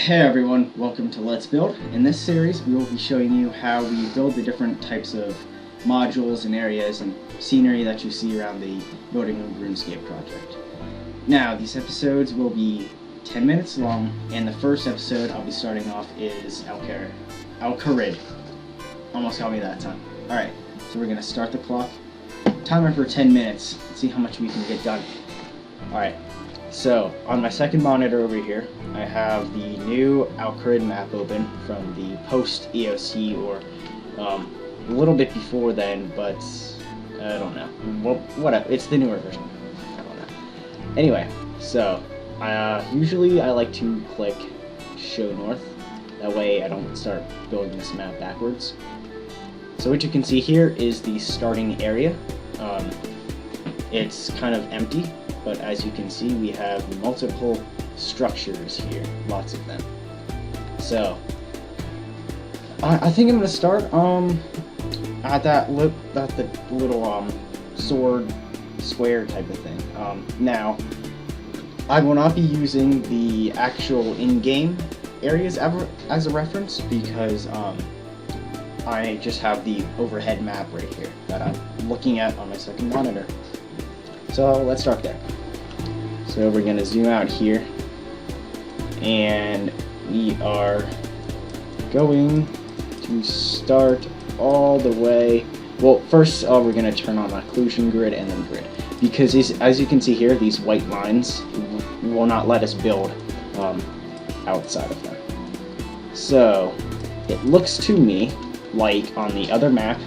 Hey everyone, welcome to Let's Build. In this series we will be showing you how we build the different types of modules and areas and scenery that you see around the Building Runescape project. Now these episodes will be 10 minutes long, and the first episode I'll be starting off is Al-Kharid. Almost got me that time. Alright, so we're going to start the clock. Timer for 10 minutes. Let's see how much we can get done. Alright. So, on my second monitor over here, I have the new Al-Kharid map open from the post-EOC, or a little bit before then, but I don't know. Well, whatever. It's the newer version. I don't know. Anyway, so, usually I like to click Show North. That way I don't start building this map backwards. So what you can see here is the starting area. It's kind of empty. But as you can see, we have multiple structures here, lots of them. So, I think I'm gonna start at the little sword square type of thing. Now, I will not be using the actual in-game areas ever as a reference because I just have the overhead map right here that I'm looking at on my second monitor. So let's start there. So we're going to zoom out here, and we are going to start all the way. Well, first we're going to turn on occlusion grid and then grid, because as you can see here, these white lines will not let us build outside of them. So it looks to me like on the other map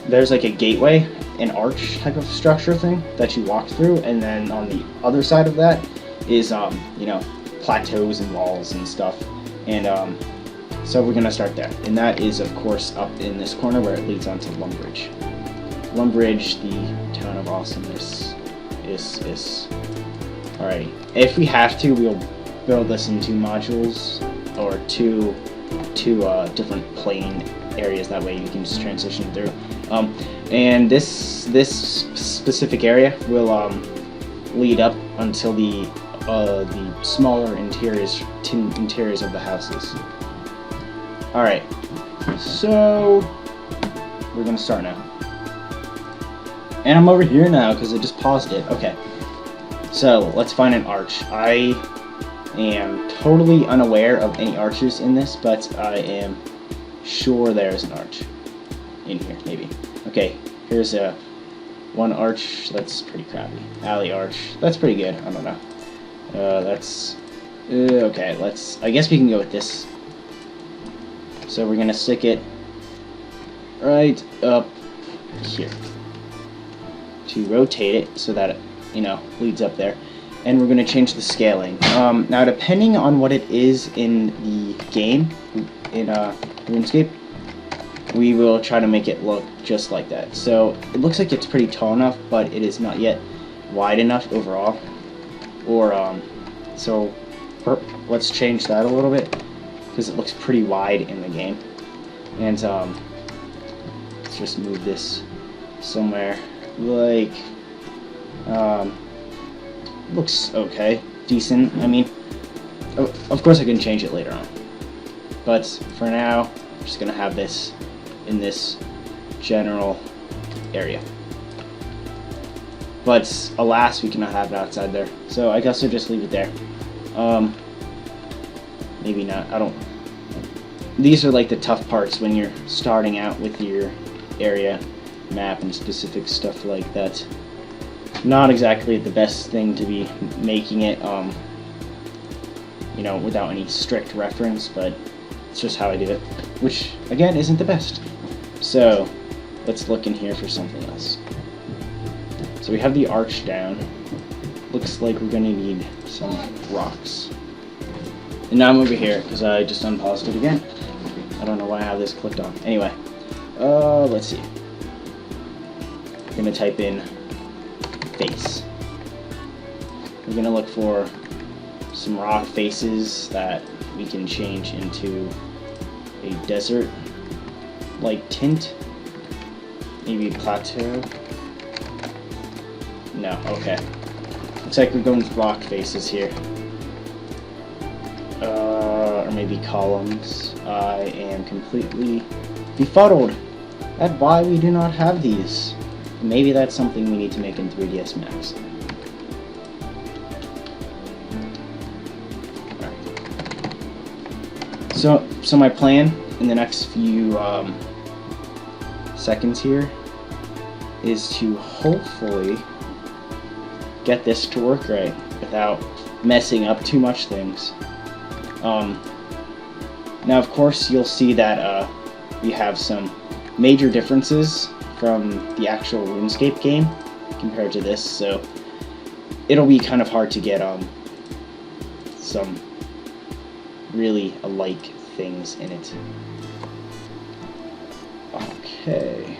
there's like a gateway, an arch type of structure thing that you walk through, and then on the other side of that is you know, plateaus and walls and stuff, and so we're gonna start there, and that is of course up in this corner where it leads onto Lumbridge. Lumbridge, the town of awesomeness, is alrighty. If we have to, we'll build this in 2 modules or two different plane areas. That way you can just transition through. And this specific area will lead up until the smaller interiors of the houses. All right, so we're gonna start now. And I'm over here now because I just paused it. Okay, so let's find an arch. I am totally unaware of any arches in this, but I am sure there's an arch in here, maybe. Okay, here's one arch that's pretty crappy. Alley arch, that's pretty good. I don't know. That's okay. I guess we can go with this. So we're gonna stick it right up here to rotate it so that it, you know, leads up there. And we're gonna change the scaling. Now, depending on what it is in the game, in RuneScape, we will try to make it look just like that. So it looks like it's pretty tall enough, but it is not yet wide enough overall. Or so let's change that a little bit because it looks pretty wide in the game. And let's just move this somewhere like looks okay, decent. I mean, of course I can change it later on, but for now I'm just gonna have this in this general area. But alas, we cannot have it outside there, so I guess I'll just leave it there. Maybe not. I don't. These are like the tough parts when you're starting out with your area map and specific stuff like that. Not exactly the best thing to be making it, you know, without any strict reference, but it's just how I do it, which again isn't the best. So let's look in here for something else. So we have the arch down. Looks like we're gonna need some rocks. And now I'm over here because I just unpaused it again. I don't know why I have this clicked on. Anyway, let's see. We're gonna type in face. We're gonna look for some rock faces that we can change into a desert like tint, maybe a plateau. No, okay. Looks like we're going with rock faces here. maybe columns. I am completely befuddled at why we do not have these. Maybe that's something we need to make in 3ds Max. So my plan in the next few seconds here is to hopefully get this to work right without messing up too much things. Now of course you'll see that we have some major differences from the actual RuneScape game compared to this, so it'll be kind of hard to get some really alike things in it. Okay.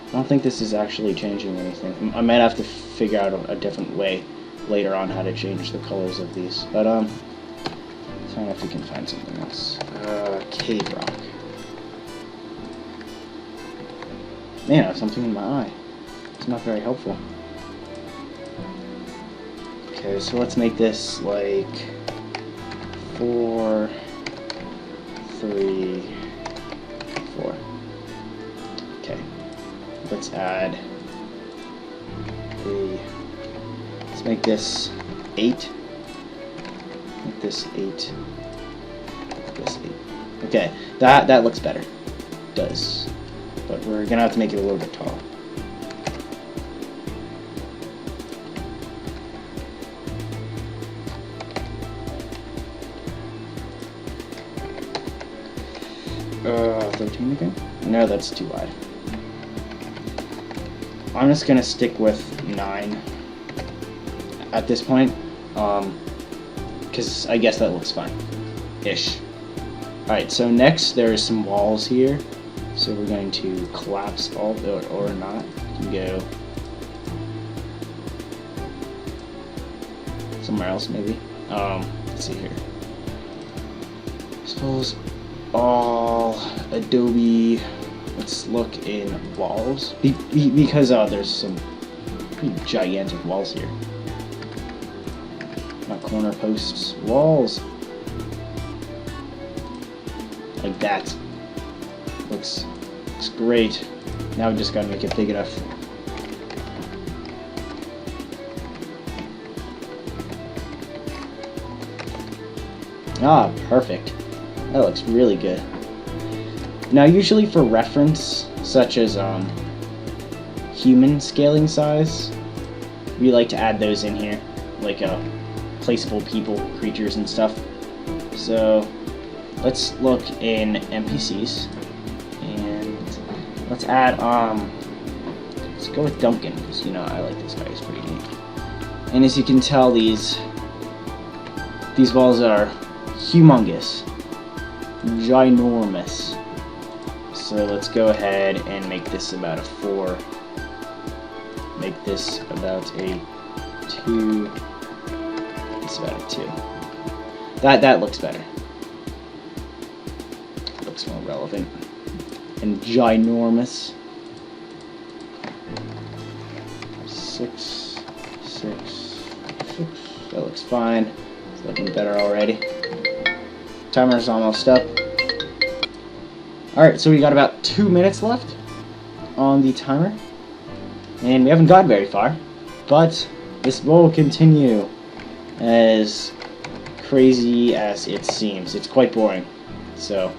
I don't think this is actually changing anything. I might have to figure out a different way later on how to change the colors of these. But so I don't know if we can find something else. Cave rock. Man, I have something in my eye. It's not very helpful. Okay, so let's make this like 4, 3, 4. Okay. Let's add let's make this 8. Make this 8. This 8. Okay, that looks better. It does. But we're gonna have to make it a little bit taller. Uh, 13 again? No, that's too wide. I'm just gonna stick with 9 at this point, because I guess that looks fine ish. Alright, so next there's some walls here, so we're going to collapse all or not. You can go somewhere else maybe. Let's see here. Suppose all Adobe. Let's look in walls because there's some pretty gigantic walls here. Not corner posts, walls. Like that. Looks great. Now we just gotta make it big enough. Ah, perfect. That looks really good. Now usually for reference, such as human scaling size, we like to add those in here, like placeable people, creatures and stuff. So let's look in NPCs and let's add let's go with Duncan, because you know I like this guy, he's pretty neat. And as you can tell, these walls are humongous, ginormous. So let's go ahead and make this about a 4. Make this about a 2. It's about a 2. That looks better. Looks more relevant. And ginormous. 6, 6, 6. That looks fine. It's looking better already. Timer's almost up. Alright, so we got about 2 minutes left on the timer. And we haven't got very far. But this will continue as crazy as it seems. It's quite boring. So,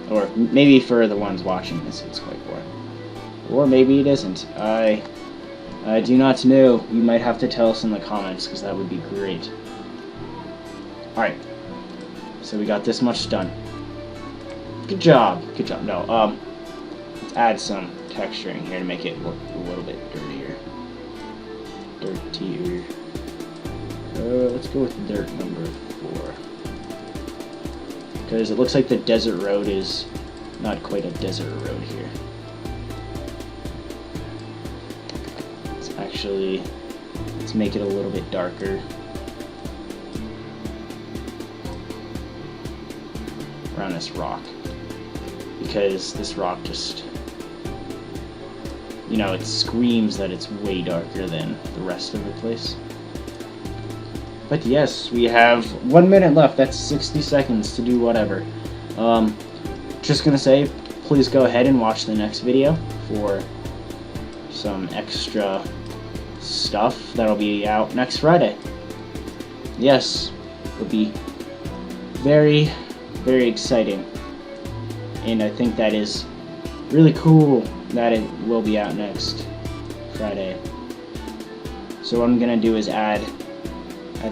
or maybe for the ones watching this, it's quite boring. Or maybe it isn't. I do not know. You might have to tell us in the comments, because that would be great. Alright. So we got this much done. Good job. Good job. No, let's add some texture in here to make it look a little bit dirtier. Dirtier. Let's go with dirt number 4. Because it looks like the desert road is not quite a desert road here. Let's make it a little bit darker. Around this rock. Because this rock just, you know, it screams that it's way darker than the rest of the place. But yes, we have 1 minute left. That's 60 seconds to do whatever. Just gonna say, please go ahead and watch the next video for some extra stuff that'll be out next Friday. Yes, it'll be very, very exciting. And I think that is really cool that it will be out next Friday. So what I'm gonna do is add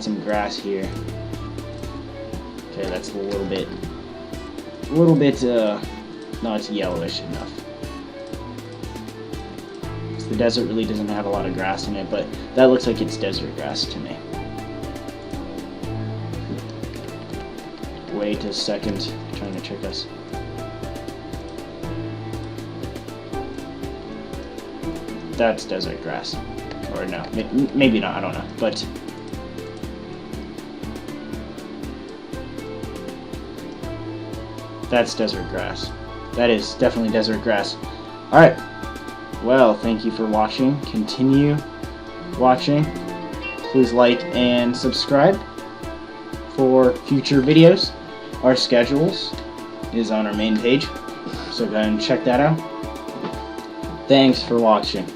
some grass here. Okay, that's a little bit, no, it's yellowish enough. The desert really doesn't have a lot of grass in it, but that looks like it's desert grass to me. Wait a second, trying to trick us. That's desert grass. Or no, maybe not, I don't know, but that's desert grass. That is definitely desert grass. Alright. Well, thank you for watching. Continue watching. Please like and subscribe for future videos. Our schedules is on our main page, so go ahead and check that out. Thanks for watching.